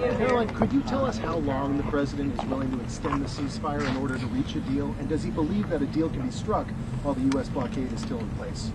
Caroline, could you tell us how long the president is willing to extend the ceasefire in order to reach a deal? And does he believe that a deal can be struck while the U.S. blockade is still in place?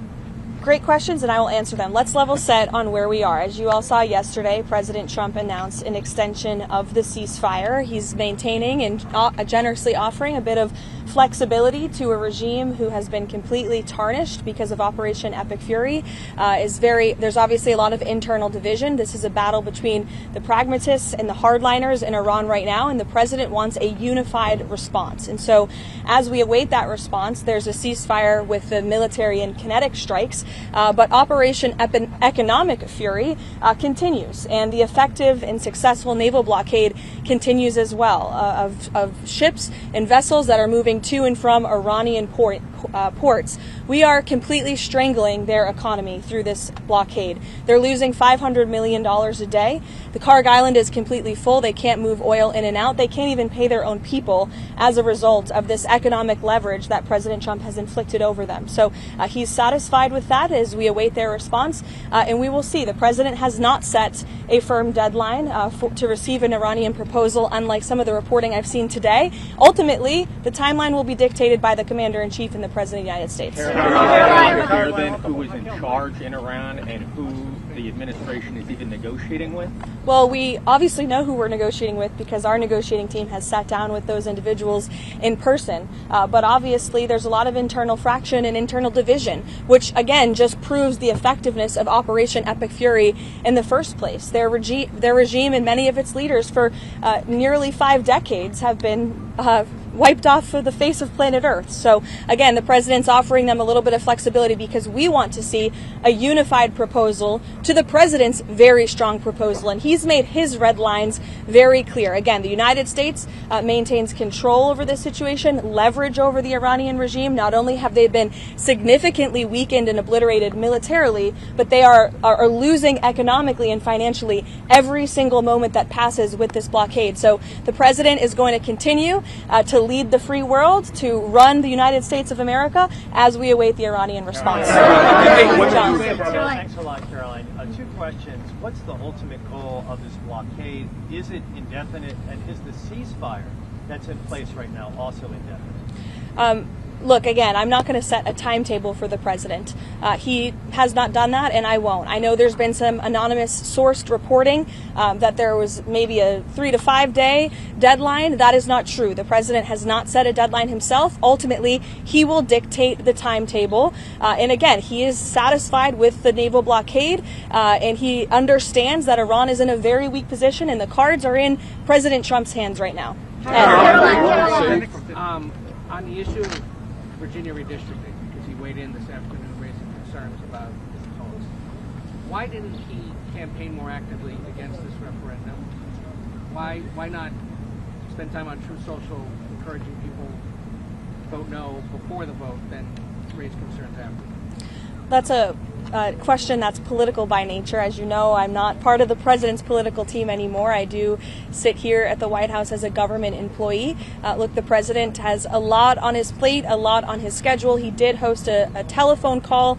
Great questions, and I will answer them. Let's level set on where we are. As you all saw yesterday, President Trump announced an extension of the ceasefire. He's maintaining and generously offering a bit of flexibility to a regime who has been completely tarnished because of Operation Epic Fury. There's obviously a lot of internal division. This is a battle between the pragmatists and the hardliners in Iran right now, and the president wants a unified response. And so as we await that response, there's a ceasefire with the military and kinetic strikes, but Operation Economic Fury continues, and the effective and successful naval blockade continues as well of ships and vessels that are moving to and from Iranian ports. We are completely strangling their economy through this blockade. They're losing $500 million a day. The Karg Island is completely full. They can't move oil in and out. They can't even pay their own people as a result of this economic leverage that President Trump has inflicted over them. So he's satisfied with that as we await their response, and we will see. The president has not set a firm deadline to receive an Iranian proposal, unlike some of the reporting I've seen today. Ultimately, the timeline will be dictated by the commander-in-chief and the president of the United States. Caroline, who was in charge in Iran and who the administration is even negotiating with? Well, we obviously know who we're negotiating with because our negotiating team has sat down with those individuals in person. But obviously, there's a lot of internal fraction and internal division, which, again, just proves the effectiveness of Operation Epic Fury in the first place. Their regime and many of its leaders for nearly 5 decades have been wiped off of the face of planet Earth. So again, the president's offering them a little bit of flexibility because we want to see a unified proposal to the president's very strong proposal, and he's made his red lines very clear. Again, the United States maintains control over this situation, leverage over the Iranian regime. Not only have they been significantly weakened and obliterated militarily, but they are losing economically and financially every single moment that passes with this blockade. So the president is going to continue to lead the free world, to run the United States of America as we await the Iranian response. Thanks a lot, Caroline. 2 questions. What's the ultimate goal of this blockade? Is it indefinite? And is the ceasefire that's in place right now also indefinite? Look, again, I'm not going to set a timetable for the president. He has not done that, and I won't. I know there's been some anonymous sourced reporting that there was maybe a 3 to 5 day deadline. That is not true. The president has not set a deadline himself. Ultimately, he will dictate the timetable. And again, he is satisfied with the naval blockade, and he understands that Iran is in a very weak position, and the cards are in President Trump's hands right now. On the issue of Virginia redistricting, because he weighed in this afternoon raising concerns about his opponents. Why didn't he campaign more actively against this referendum? Why not spend time on Truth Social encouraging people to vote no before the vote, then raise concerns after? That's a question that's political by nature. As you know, I'm not part of the president's political team anymore. I do sit here at the White House as a government employee. Look, the president has a lot on his plate, a lot on his schedule. He did host a telephone call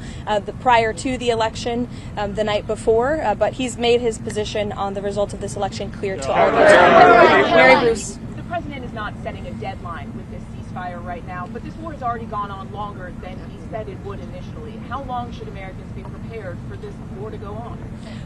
prior to the election the night before, but he's made his position on the results of this election clear to all of us. Mary Bruce. The president is not setting a deadline with this ceasefire right now, but this war has already gone on longer than he said it would initially. How long should Americans be prepared for this war to go on?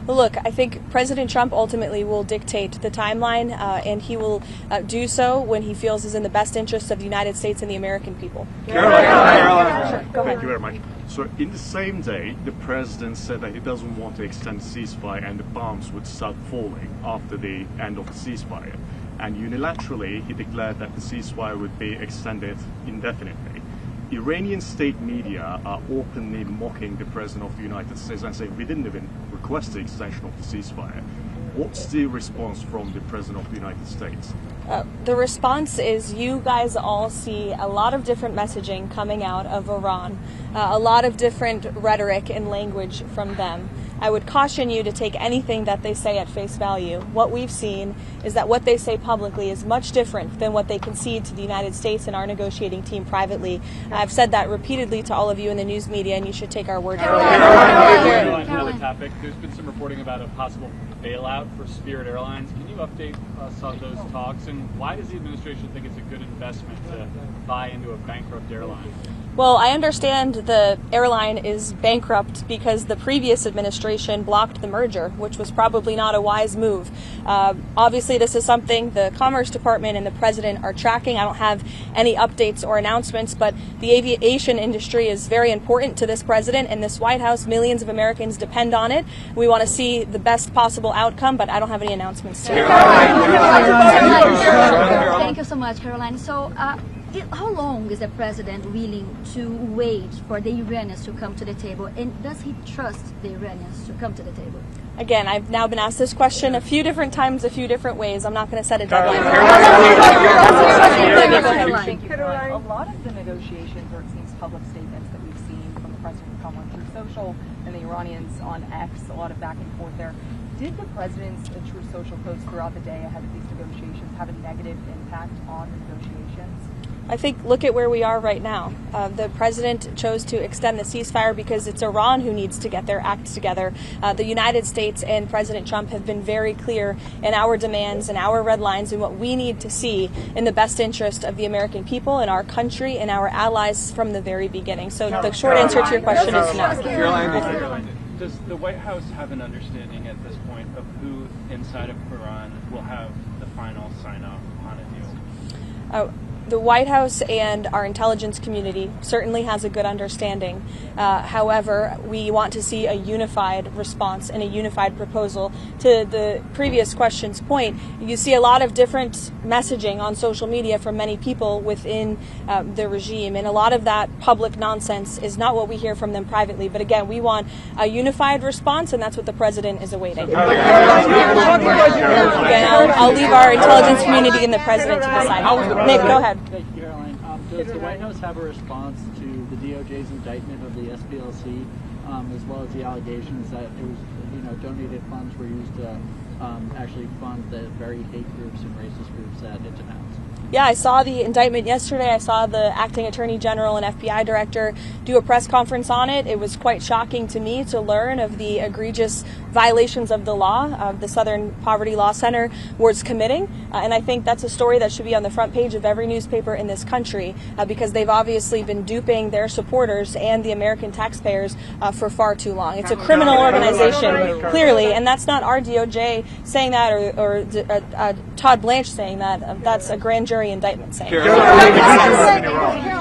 Well, look, I think President Trump ultimately will dictate the timeline, and he will do so when he feels is in the best interest of the United States and the American people. Caroline. Thank you very much. So in the same day, the president said that he doesn't want to extend the ceasefire and the bombs would start falling after the end of the ceasefire. And unilaterally, he declared that the ceasefire would be extended indefinitely. Iranian state media are openly mocking the President of the United States and saying we didn't even request the extension of the ceasefire. What's the response from the President of the United States? The response is you guys all see a lot of different messaging coming out of Iran, a lot of different rhetoric and language from them. I would caution you to take anything that they say at face value. What we've seen is that what they say publicly is much different than what they concede to the United States and our negotiating team privately. I've said that repeatedly to all of you in the news media, and you should take our word for it. Another topic, there's been some reporting about a possible bailout for Spirit Airlines. Can you update us on those talks, and why does the administration think it's a good investment to buy into a bankrupt airline? Well, I understand the airline is bankrupt because the previous administration blocked the merger, which was probably not a wise move. Obviously, this is something the Commerce Department and the President are tracking. I don't have any updates or announcements, but the aviation industry is very important to this President and this White House. Millions of Americans depend on it. We want to see the best possible outcome, but I don't have any announcements to. Thank you so much, Karoline. So, how long is the president willing to wait for the Iranians to come to the table, and does he trust the Iranians to come to the table? Again, I've now been asked this question a few different times, a few different ways. I'm not going to set a deadline. Thank you, Caroline. A lot of the negotiations, or it seems public statements that we've seen from the president come on Truth Social and the Iranians on X, a lot of back and forth there. Did the president's Truth Social posts throughout the day ahead of these negotiations have a negative impact on the negotiations? I think look at where we are right now. The president chose to extend the ceasefire because it's Iran who needs to get their act together. The United States and President Trump have been very clear in our demands and our red lines and what we need to see in the best interest of the American people and our country and our allies from the very beginning. So the short answer to your question is no. Does the White House have an understanding at this point of who inside of Iran will have the final sign-off on a deal? The White House and our intelligence community certainly has a good understanding. However, we want to see a unified response and a unified proposal. To the previous question's point, you see a lot of different messaging on social media from many people within the regime, and a lot of that public nonsense is not what we hear from them privately. But again, we want a unified response, and that's what the president is awaiting. Again, I'll leave our intelligence community and the president to decide. Nick, go ahead. Thank you, Caroline. Does the White House have a response to the DOJ's indictment of the SPLC, as well as the allegations that it was, donated funds were used to actually fund the very hate groups and racist groups that it denounced? Yeah, I saw the indictment yesterday. I saw the acting attorney general and FBI director do a press conference on it. It was quite shocking to me to learn of the egregious violations of the law the Southern Poverty Law Center was committing. And I think that's a story that should be on the front page of every newspaper in this country because they've obviously been duping their supporters and the American taxpayers for far too long. It's a criminal organization, clearly, and that's not our DOJ saying that or Todd Blanche saying that. That's a grand jury indictment saying that.